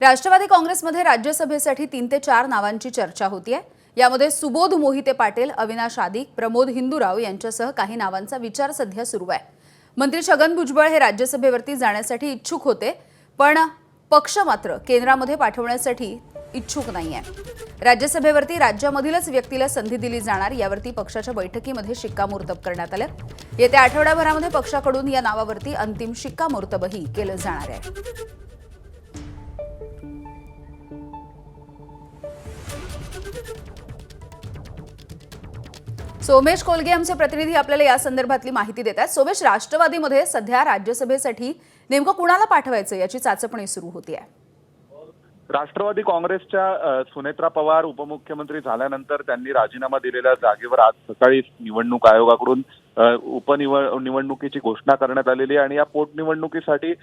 राष्ट्रवादी काँग्रेसमध्ये राज्यसभेसाठी 3 ते 4 नावांची चर्चा होतीये। यामध्ये सुबोध मोहिते पाटील, अविनाश आदिक, प्रमोद हिंदूराव यांच्यासह काही नावांचा विचार सध्या सुरू आहे। मंत्री छगन भुजबळ हे राज्यसभेवरती जाण्यासाठी इच्छुक होते, पण पक्ष मात्र केंद्रामध्ये पाठवण्यासाठी इच्छुक नाहीये। राज्यसभेवरती राज्यामधीलच व्यक्तीला संधी दिली जाणार यावरती पक्षाच्या बैठकीमध्ये शिक्कामोर्तब करण्यात आले। येत्या आठवड्याभरामध्ये पक्षाकडून या नावावरती अंतिम शिक्कामोर्तबही केलं जाणार आहे। सोमेश कोलगे आमचे प्रतिनिधी आपल्याला या संदर्भातली माहिती देतात। सोमेश, राष्ट्रवादीमध्ये सध्या राज्यसभेसाठी नेमकं कुणाला पाठवायचं याची चाचपणी सुरू होतीये। राष्ट्रवादी काँग्रेसच्या सुनेत्रा पवार उपमुख्यमंत्री झाल्यानंतर त्यांनी राजीनामा दिलेल्या जागेवर आज सकाळी निवडणूक आयोगाकडून निवडणुकीची घोषणा करण्यात आलेली आहे आणि या पोटनिवडणुकीसाठी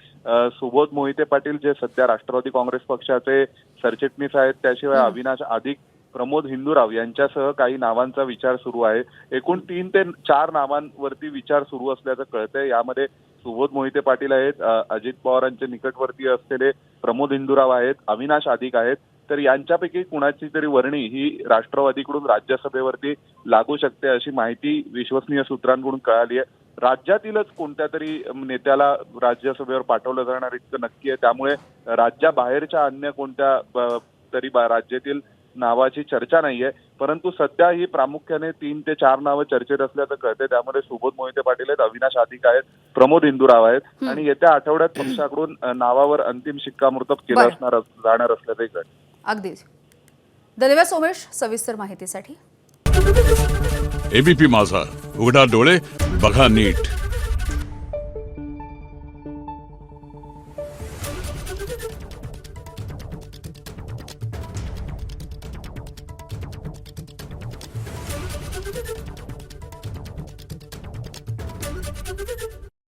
सुबोध मोहिते पाटील जे सध्या राष्ट्रवादी काँग्रेस पक्षाचे सरचिटणीस आहेत, त्याशिवाय अविनाश आदिक, प्रमोद हिंदूराव यांच्यासह काही नावांचा विचार सुरू आहे। एकूण 3 ते 4 नावांवरती विचार सुरू असल्याचं कळतंय। यामध्ये सुबोध मोहिते पाटील आहेत, अजित पवारांचे निकटवर्तीय असलेले प्रमोद हिंदूराव आहेत, अविनाश आदिक आहेत। तर यांच्यापैकी कुणाची तरी वर्णी ही राष्ट्रवादीकडून राज्यसभेवरती लागू शकते अशी माहिती विश्वसनीय सूत्रांकडून कळाली आहे। राज्यातीलच कोणत्या तरी नेत्याला राज्यसभेवर पाठवलं जाणार इतकं नक्की आहे। त्यामुळे राज्याबाहेरच्या अन्य कोणत्या तरी राज्यातील नावाची चर्चा नाहीये, परंतु सध्या ही प्रामुख्याने 3 ते 4 नावं चर्चेत असल्याचं कळतंय। त्यामध्ये सुबोध मोहिते पाटील आहेत, अविनाश आदिक आहेत, प्रमोद हिंदूराव आहेत आणि येत्या आठवड्यात पक्षाकडून नावावर अंतिम शिक्कामोर्तब केलं जाणार असल्याचंही कळतंय। अगदीच धन्यवाद सोमेश सविस्तर माहितीसाठी। एबीपी माझा, उघडा डोळे बघा नीट। Thank you.